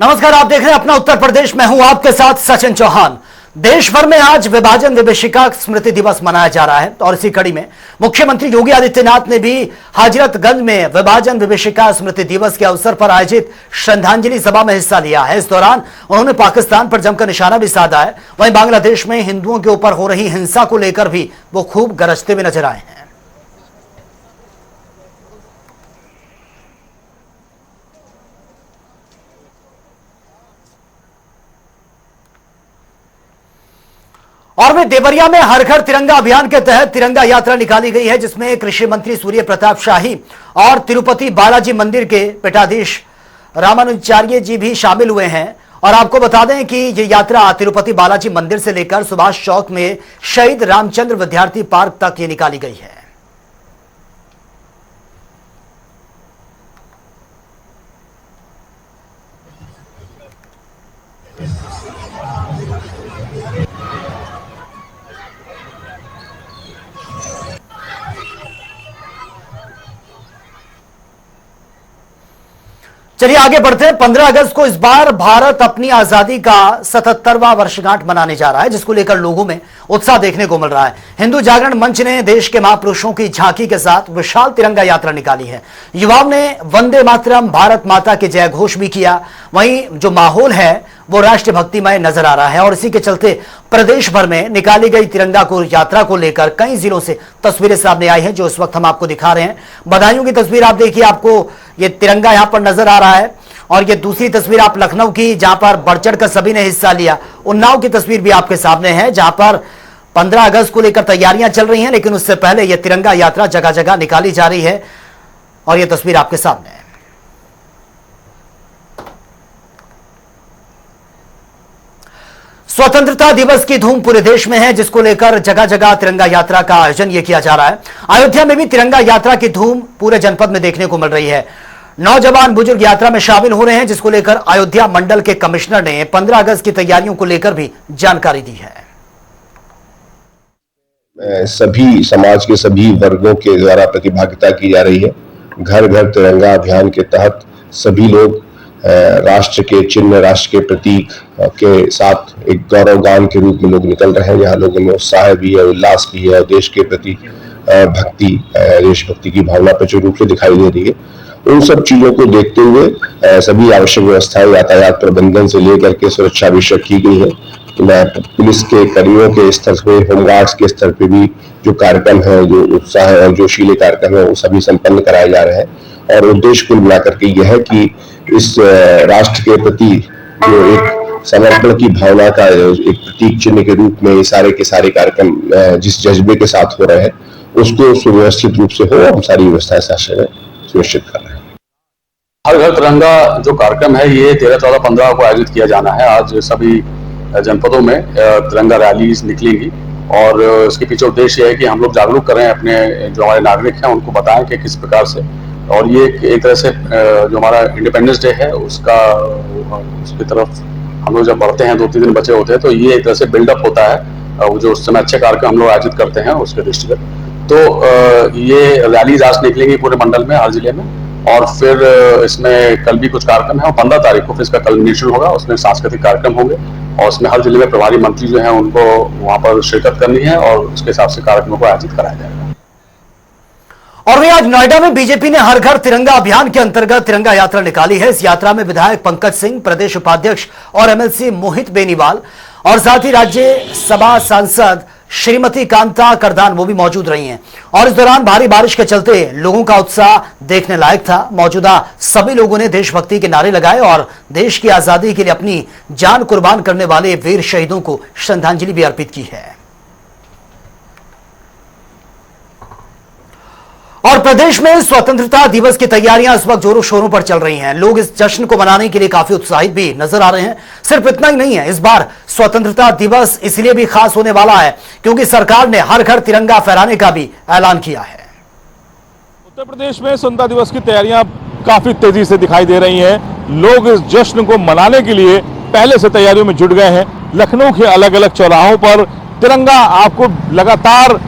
नमस्कार, आप देख रहे हैं अपना उत्तर प्रदेश। मैं हूं आपके साथ सचिन चौहान। देश भर में आज विभाजन विभीषिका स्मृति दिवस मनाया जा रहा है और इसी कड़ी में मुख्यमंत्री योगी आदित्यनाथ ने भी हजरतगंज में विभाजन विभीषिका स्मृति दिवस के अवसर पर आयोजित श्रद्धांजलि सभा में हिस्सा लिया है। इस दौरान उन्होंने पाकिस्तान पर जमकर निशाना भी साधा है। वहीं बांग्लादेश में हिंदुओं के ऊपर हो रही हिंसा को लेकर भी वो खूब गरजते हुए नजर आए हैं। और वे देवरिया में हर घर तिरंगा अभियान के तहत तिरंगा यात्रा निकाली गई है, जिसमें कृषि मंत्री सूर्य प्रताप शाही और तिरुपति बालाजी मंदिर के पीठाधीश रामानुजाचार्य जी भी शामिल हुए हैं। और आपको बता दें कि ये यात्रा तिरुपति बालाजी मंदिर से लेकर सुभाष चौक में शहीद रामचंद्र विद्यार्थी पार्क तक ये निकाली गई है। चलिए आगे बढ़ते हैं। 15 अगस्त को इस बार भारत अपनी आजादी का 77वां वर्षगांठ मनाने जा रहा है, जिसको लेकर लोगों में उत्साह देखने को मिल रहा है। हिंदू जागरण मंच ने देश के महापुरुषों की झांकी के साथ विशाल तिरंगा यात्रा निकाली है। युवाओं ने वंदे मातरम, भारत माता के जय घोष भी किया। वहीं जो माहौल है वो राष्ट्रभक्तिमय नजर आ रहा है और इसी के चलते प्रदेश भर में निकाली गई तिरंगा को यात्रा को लेकर कई जिलों से तस्वीरें सामने आई हैं, जो इस वक्त हम आपको दिखा रहे हैं। बदायूं की तस्वीर आप देखिए, आपको ये तिरंगा यहां पर नजर आ रहा है। और ये दूसरी तस्वीर आप लखनऊ की, जहां पर बढ़ चढ़ कर सभी ने हिस्सा लिया। उन्नाव की तस्वीर भी आपके सामने है, जहां पर 15 अगस्त को लेकर तैयारियां चल रही हैं, लेकिन उससे पहले यह तिरंगा यात्रा जगह जगह निकाली जा रही है। और यह तस्वीर आपके सामने है। स्वतंत्रता दिवस की धूम पूरे देश में है, जिसको लेकर जगह जगह तिरंगा यात्रा का आयोजन यह किया जा रहा है। अयोध्या में भी तिरंगा यात्रा की धूम पूरे जनपद में देखने को मिल रही है। नौजवान बुजुर्ग यात्रा में शामिल हो रहे हैं, जिसको लेकर अयोध्या मंडल के कमिश्नर ने 15 अगस्त की तैयारियों को लेकर भी जानकारी दी है। सभी समाज के सभी वर्गों के द्वारा प्रतिभागिता की जा रही है। घर घर तिरंगा अभियान के तहत सभी लोग राष्ट्र के चिन्ह, राष्ट्र के प्रतीक के साथ एक गौरव गान के रूप में लोग निकल रहे हैं। यहाँ लोगों में उत्साह भी है, उल्लास भी है, देश के प्रति भक्ति, देशभक्ति की भावना प्रचुर रूप से दिखाई दे रही है। उन सब चीजों को देखते हुए सभी आवश्यक व्यवस्थाएं यातायात प्रबंधन से लेकर के सुरक्षा आवश्यक की गई है। तो मैं पुलिस के कर्मियों के स्तर पे, होमगार्ड्स के स्तर पे भी जो कार्यक्रम है, जो उत्साह है और जोशीले कार्यक्रम है, वो सभी संपन्न कराए जा रहे हैं। और उद्देश्य कुल मिलाकर के यह है कि इस राष्ट्र के प्रति जो एक समर्पण की भावना का एक प्रतीक चिन्ह के रूप में सारे के सारे कार्यक्रम जिस जज्बे के साथ हो रहे हैं, उसको सुव्यवस्थित रूप से हो, हम सारी व्यवस्थाएं सुनिश्चित कर रहे हैं। हर घर तिरंगा जो कार्यक्रम है, ये 13, 14, 15 को आयोजित किया जाना है। आज सभी जनपदों में तिरंगा रैलीज निकलेंगी और इसके पीछे उद्देश्य है कि हम लोग जागरूक करें अपने जो हमारे नागरिक हैं, उनको बताएं कि किस प्रकार से। और ये एक तरह से जो हमारा इंडिपेंडेंस डे है उसकी तरफ हम लोग जब बढ़ते हैं, 2-3 दिन बचे होते हैं, तो ये एक तरह से बिल्डअप होता है। वो जो उस समय अच्छे कार्यक्रम हम लोग आयोजित करते हैं उसके दृष्टिगत, तो ये रैलीज आज निकलेंगी पूरे मंडल में, हर जिले में। और फिर इसमें कल भी कुछ कार्यक्रम है और 15 तारीख को फिर इसका कल्मिनेशन होगा। उसमें सांस्कृतिक कार्यक्रम होंगे और उसमें हर जिले में प्रभारी मंत्री जो हैं उनको वहां पर शिरकत करनी है और उसके हिसाब से कार्यक्रमों को आयोजित कराया जाएगा। और वहीं आज नोएडा में बीजेपी ने हर घर तिरंगा अभियान के अंतर्गत तिरंगा यात्रा निकाली है। इस यात्रा में विधायक पंकज सिंह, प्रदेश उपाध्यक्ष और एमएलसी मोहित बेनीवाल और साथ ही राज्यसभा सांसद श्रीमती कांता करदान वो भी मौजूद रही हैं। और इस दौरान भारी बारिश के चलते लोगों का उत्साह देखने लायक था। मौजूदा सभी लोगों ने देशभक्ति के नारे लगाए और देश की आजादी के लिए अपनी जान कुर्बान करने वाले वीर शहीदों को श्रद्धांजलि भी अर्पित की है। और प्रदेश में स्वतंत्रता दिवस की तैयारियां इस वक्त जोरों शोरों पर चल रही हैं। लोग इस जश्न को मनाने के लिए काफी उत्साहित भी नजर आ रहे हैं। सिर्फ इतना ही नहीं है, इस बार स्वतंत्रता दिवस इसलिए भी खास होने वाला है क्योंकि सरकार ने हर घर तिरंगा फहराने का भी ऐलान किया है। उत्तर प्रदेश में स्वतंत्रता दिवस की तैयारियां काफी तेजी से दिखाई दे रही हैं। लोग इस जश्न को मनाने के लिए पहले से तैयारियों में जुट गए हैं। लखनऊ के अलग अलग चौराहों पर तिरंगा आपको लगातार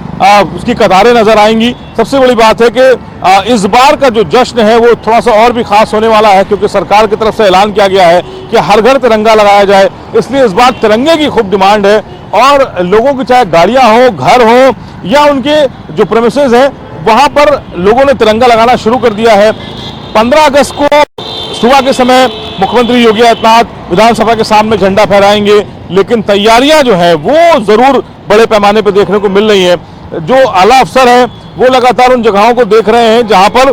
उसकी कतारें नजर आएंगी। सबसे बड़ी बात है कि इस बार का जो जश्न है वो थोड़ा सा और भी खास होने वाला है, क्योंकि सरकार की तरफ से ऐलान किया गया है कि हर घर तिरंगा लगाया जाए। इसलिए इस बार तिरंगे की खूब डिमांड है और लोगों की चाहे गाड़ियां हो, घर हो या उनके जो प्रेमिसेस है वहां पर लोगों ने तिरंगा लगाना शुरू कर दिया है। 15 अगस्त को सुबह के समय मुख्यमंत्री योगी आदित्यनाथ विधानसभा के सामने झंडा फहराएंगे, लेकिन तैयारियां जो है वो जरूर बड़े पैमाने पर देखने को मिल रही है। जो आला अफसर है वो लगातार उन जगहों को देख रहे हैं जहां पर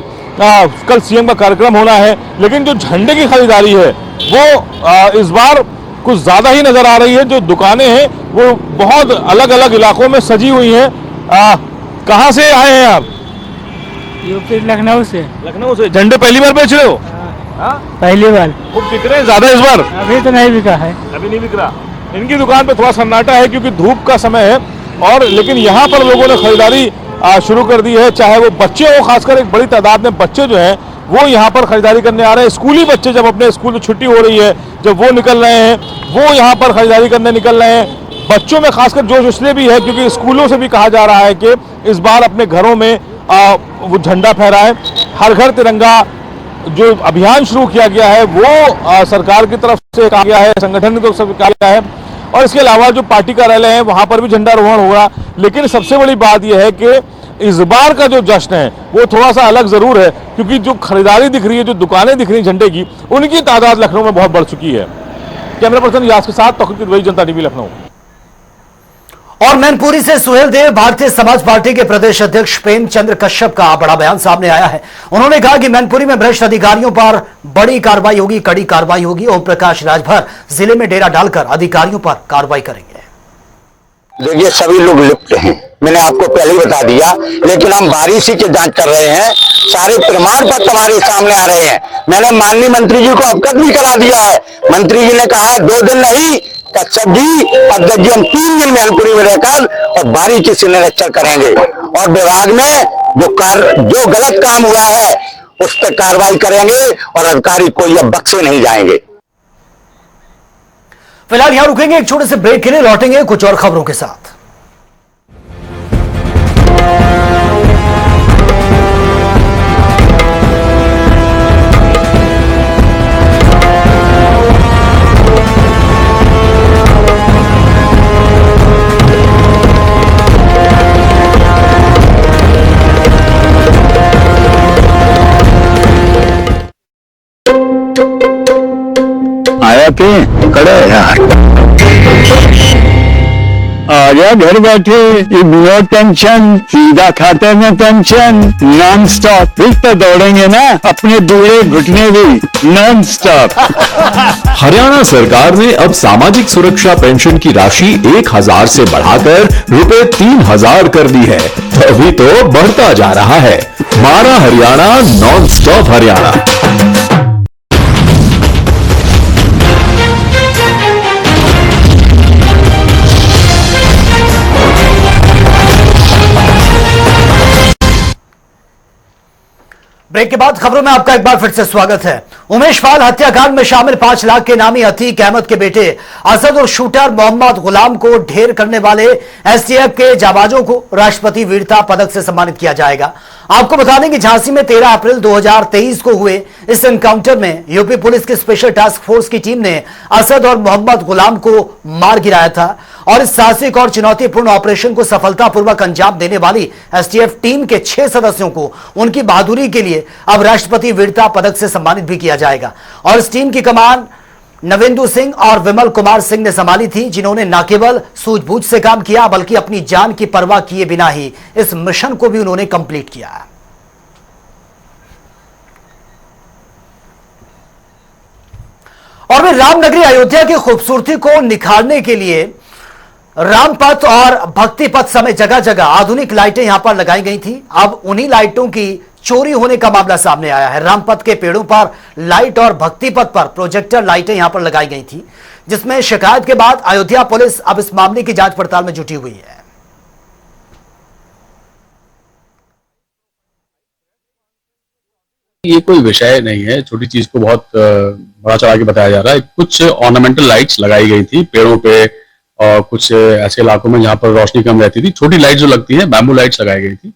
कल सीएम का कार्यक्रम होना है, लेकिन जो झंडे की खरीदारी है वो इस बार कुछ ज्यादा ही नजर आ रही है। जो दुकानें हैं वो बहुत अलग अलग इलाकों में सजी हुई हैं। कहाँ से आए हैं आप? यूपी लखनऊ से। लखनऊ से। झंडे पहली बार बेच रहे हो? पहली बार। खूब बिक रहे हैं ज्यादा इस बार? अभी तो नहीं बिका है। अभी नहीं बिक रहा। इनकी दुकान पे थोड़ा सन्नाटा है क्योंकि धूप का समय है, और लेकिन यहाँ पर लोगों ने खरीदारी शुरू कर दी है। चाहे वो बच्चे हो, खासकर एक बड़ी तादाद में बच्चे जो हैं वो यहाँ पर खरीदारी करने आ रहे हैं। स्कूली बच्चे जब अपने स्कूल में छुट्टी हो रही है, जब वो निकल रहे हैं, वो यहाँ पर खरीदारी करने निकल रहे हैं। बच्चों में खासकर जोश इसलिए भी है क्योंकि स्कूलों से भी कहा जा रहा है कि इस बार अपने घरों में वो झंडा फहराएं। हर घर तिरंगा जो अभियान शुरू किया गया है वो सरकार की तरफ से कहा गया है, संगठन की तरफ से कहा गया है, और इसके अलावा जो पार्टी कार्यालय है वहां पर भी झंडारोहण होगा। लेकिन सबसे बड़ी बात यह है कि इस बार का जो जश्न है वो थोड़ा सा अलग जरूर है, क्योंकि जो खरीदारी दिख रही है, जो दुकानें दिख रही है झंडे की, उनकी तादाद लखनऊ में बहुत बढ़ चुकी है। कैमरा पर्सन यास के साथ तौकीर वही, जनता टीवी लखनऊ। और मैनपुरी से सुहेल देव, भारतीय समाज पार्टी के प्रदेश अध्यक्ष प्रेमचंद्र कश्यप का बड़ा बयान सामने आया है। उन्होंने कहा कि मैनपुरी में भ्रष्ट अधिकारियों पर बड़ी कार्रवाई होगी, कड़ी कार्रवाई होगी। ओम प्रकाश राजभर जिले में डेरा डालकर अधिकारियों पर कार्रवाई करेंगे। देखिए, सभी लोग लिप्त हैं, मैंने आपको पहले ही बता दिया, लेकिन हम बारीकी से जांच कर रहे हैं। सारे प्रमाण पत्र हमारे सामने आ रहे हैं। मैंने माननीय मंत्री जी को अवगत भी करा दिया है। मंत्री जी ने कहा है 2 दिन नहीं, कश्यप जी, अध्यक्ष जी, हम 3 दिन मैनपुरी में रहकर और बारीकी से निरीक्षण करेंगे और विभाग में जो गलत काम हुआ है उस पर कार्रवाई करेंगे और अधिकारी कोई अब बख्शे नहीं जाएंगे। फिलहाल यहां रुकेंगे, एक छोटे से ब्रेक के लिए लौटेंगे कुछ और खबरों के साथ। आया के खड़ा है यार, आजा घर बैठे, नो टेंशन, सीधा खाते में पेंशन, नॉन स्टॉप। फिर तो दौड़ेंगे ना अपने बूढ़े घुटने भी नॉन स्टॉप। हरियाणा सरकार ने अब सामाजिक सुरक्षा पेंशन की राशि 1000 से बढ़ाकर रुपए 3000 कर दी है, तभी तो बढ़ता जा रहा है। मारा Haryana, non stop Haryana. Break के बाद खबरों में आपका एक बार फिर से स्वागत है। उमेश पाल हत्याकांड में शामिल 5 लाख के नामी अतीक अहमद के बेटे असद और शूटर मोहम्मद गुलाम को ढेर करने वाले एसटीएफ के जाबाजों को राष्ट्रपति वीरता पदक से सम्मानित किया जाएगा। आपको बता दें कि झांसी में 13 अप्रैल 2023 को हुए इस एनकाउंटर में यूपी पुलिस की स्पेशल टास्क फोर्स की टीम ने असद और मोहम्मद गुलाम को मार गिराया था, और इस साहसिक और चुनौतीपूर्ण ऑपरेशन को सफलतापूर्वक अंजाम देने वाली एसटीएफ टीम के 6 सदस्यों को उनकी बहादुरी के लिए अब राष्ट्रपति वीरता पदक से सम्मानित भी किया जाएगा। और इस टीम की कमान नवेंदु सिंह और विमल कुमार सिंह ने संभाली थी, जिन्होंने न केवल सूझबूझ से काम किया बल्कि अपनी जान की परवाह किए बिना ही इस मिशन को भी उन्होंने कंप्लीट किया। और वे रामनगरी अयोध्या की खूबसूरती को निखारने के लिए रामपथ और भक्ति पथ समेत जगह जगह आधुनिक लाइटें यहां पर लगाई गई थी। अब उन्हीं लाइटों की चोरी होने का मामला सामने आया है। रामपथ के पेड़ों पर लाइट और भक्ति पथ पर प्रोजेक्टर लाइटें यहां पर लगाई गई थी, जिसमें शिकायत के बाद अयोध्या पुलिस अब इस मामले की जांच पड़ताल में जुटी हुई है। ये कोई विषय नहीं है, छोटी चीज को बहुत बड़ा चढ़ा के बताया जा रहा है। कुछ ऑर्नामेंटल लाइट्स लगाई गई थी पेड़ों पे और कुछ ऐसे इलाकों में जहाँ पर रोशनी कम रहती थी, छोटी लाइट जो लगती है, बैम्बू लाइट्स लगाई गई थी,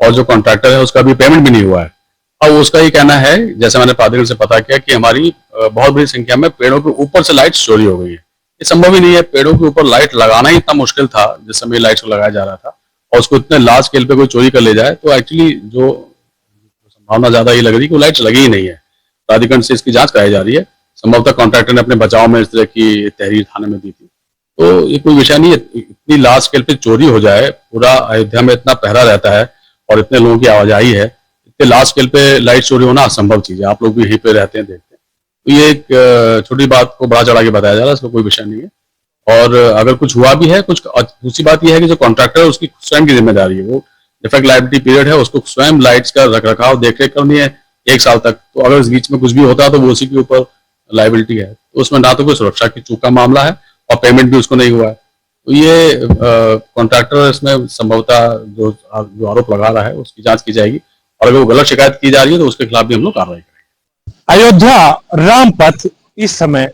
और जो कॉन्ट्रैक्टर है उसका भी पेमेंट भी नहीं हुआ है। अब उसका ये कहना है, जैसे मैंने प्राधिकरण से पता किया, कि हमारी बहुत बड़ी संख्या में पेड़ों के ऊपर से लाइट्स चोरी हो गई है। ये संभव ही नहीं है, पेड़ों के ऊपर लाइट लगाना ही इतना मुश्किल था जिस समय लाइट्स को लगाया जा रहा था, और उसको इतने लार्ज स्केल पे कोई चोरी कर ले जाए, तो एक्चुअली जो संभावना ज्यादा ये लग रही है कि वो लाइट्स लगी ही नहीं है। प्राधिकरण से इसकी जांच कराई जा रही है। संभवतः कॉन्ट्रैक्टर ने अपने बचाव में इस तरह की तहरीर थाने में दी थी। तो ये कोई विषय नहीं है, इतनी लार्ज स्केल पे चोरी हो जाए, पूरा अयोध्या में इतना पहरा रहता है और इतने लोगों की आवाजाही है, इतने लार्ज स्केल पे लाइट चोरी होना असंभव चीज है। आप लोग भी यहीं पे रहते हैं, देखते हैं, तो ये एक छोटी बात को बड़ा चढ़ा के बताया जा रहा है, इसका कोई विषय नहीं है। और अगर कुछ हुआ भी है, कुछ दूसरी बात यह है कि जो कॉन्ट्रैक्टर है उसकी स्वयं की जिम्मेदारी है, वो डिफेक्ट लाइबिलिटी पीरियड है, उसको स्वयं लाइट्स का रखरखाव देखरेख करनी है 1 साल तक। तो अगर इस बीच में कुछ भी होता है तो वो उसी के ऊपर लाइबिलिटी है। तो उसमें ना तो कोई सुरक्षा की चूक का मामला है और पेमेंट भी उसको नहीं हुआ है। तो ये कॉन्ट्रैक्टर इसमें संभवतः जो आरोप लगा रहा है उसकी जांच की जाएगी, और अगर वो गलत शिकायत की जा रही है तो उसके खिलाफ भी हम लोग कार्रवाई करेंगे। अयोध्या रामपथ इस समय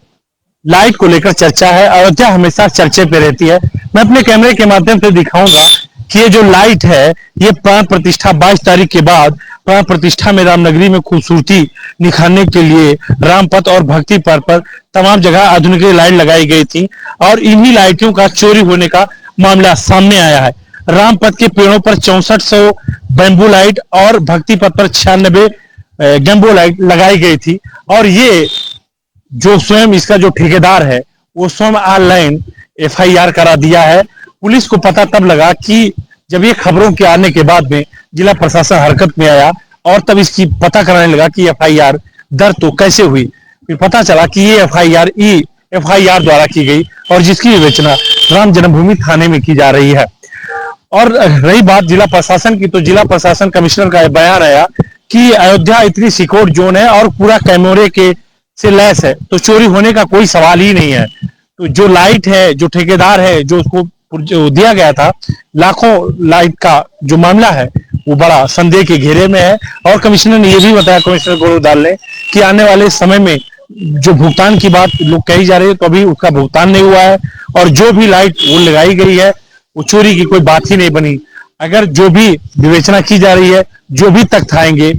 लाइट को लेकर चर्चा है। अयोध्या हमेशा चर्चे पे रहती है। मैं अपने कैमरे के माध्यम से दिखाऊंगा कि ये जो लाइट है, ये प्राण प्रतिष्ठा 22 तारीख के बाद प्राण प्रतिष्ठा में रामनगरी में खूबसूरती निखारने के लिए रामपथ और भक्ति पर्व पर तमाम जगह आधुनिक लाइट लगाई गई थी, और इन्हीं लाइटों का चोरी होने का मामला सामने आया है। रामपथ के पेड़ों पर 6400 बैम्बू लाइट और भक्ति पथ पर 96 गैम्बो लाइट लगाई गई थी, और ये जो स्वयं इसका जो ठेकेदार है वो स्वयं ऑनलाइन FIR करा दिया है। पुलिस को पता तब लगा कि जब ये खबरों के आने के बाद में जिला प्रशासन हरकत में आया, और तब इसकी पता कराने लगा कि FIR दर्ज तो कैसे हुई। फिर पता चला कि ये FIR द्वारा की गई, और जिसकी विवेचना राम जन्मभूमि थाने में की जा रही है। और रही बात जिला प्रशासन की, तो जिला प्रशासन कमिश्नर का बयान आया कि अयोध्या इतनी सिक्योर जोन है और पूरा कैमरे के से लैस है, तो चोरी होने का कोई सवाल ही नहीं है। तो जो लाइट है, जो ठेकेदार है, जो उसको जो दिया गया था, लाखों लाइट का जो मामला है वो बड़ा संदेह के घेरे में है। और कमिश्नर ने यह भी बताया, कमिश्नर गौरव ने, कि आने वाले समय में जो भुगतान की बात लोग कही जा रही है, तो अभी उसका भुगतान नहीं हुआ है, और जो भी लाइट वो लगाई गई है वो चोरी की कोई बात ही नहीं बनी। अगर जो भी विवेचना की जा रही है, जो भी तथ्य आएंगे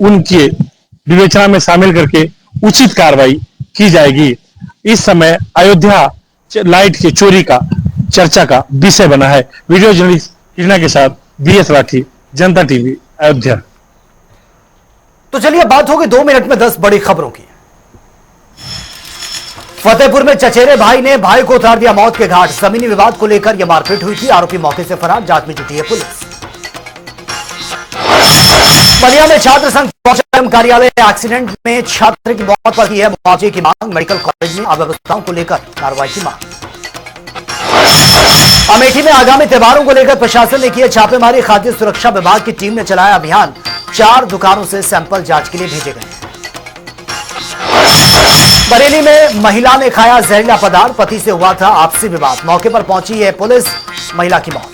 उनके विवेचना में शामिल करके उचित कार्रवाई की जाएगी। इस समय अयोध्या लाइट के चोरी का चर्चा का विषय बना है। वीडियो जर्नलिस्ट हिना के साथ BS राठी, जनता TV, अयोध्या। तो चलिए बात होगी 2 मिनट में 10 बड़ी खबरों की। फतेहपुर में चचेरे भाई ने भाई को उतार दिया मौत के घाट। जमीनी विवाद को लेकर यह मारपीट हुई थी। आरोपी मौके से फरार, जांच में जुटी है पुलिस। बलिया में छात्र संघ कार्यालय एक्सीडेंट में छात्र की मौत पर की है मुआवजे की मांग। मेडिकल कॉलेज में अव्यवस्थाओं को लेकर कार्रवाई की मांग। अमेठी में आगामी त्योहारों को लेकर प्रशासन ने किया छापेमारी। खाद्य सुरक्षा विभाग की टीम ने चलाया अभियान। 4 दुकानों से सैंपल जांच के लिए भेजे गए। बरेली में महिला ने खाया जहरीला पदार्थ, पति से हुआ था आपसी विवाद। मौके पर पहुंची है पुलिस, महिला की मौत।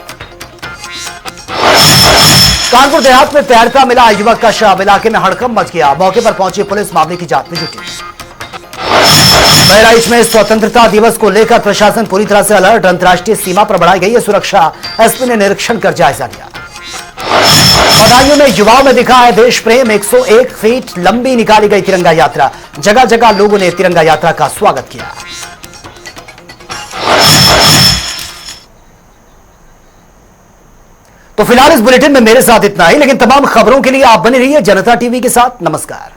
कानपुर देहात में तैरता मिला युवक का शव, इलाके में हड़कंप मच गया। मौके पर पहुंची पुलिस, मामले की जांच में जुटी। बहराइच में स्वतंत्रता दिवस को लेकर प्रशासन पूरी तरह से अलर्ट। अंतर्राष्ट्रीय सीमा पर बढ़ाई गई है सुरक्षा। एसपी ने निरीक्षण कर जायजा लिया। बदायूं में युवाओं में दिखा है देश प्रेम। 101 फीट लंबी निकाली गई तिरंगा यात्रा। जगह जगह लोगों ने तिरंगा यात्रा का स्वागत किया। तो फिलहाल इस बुलेटिन में मेरे साथ इतना ही, लेकिन तमाम खबरों के लिए आप बने रहिए जनता TV के साथ। नमस्कार।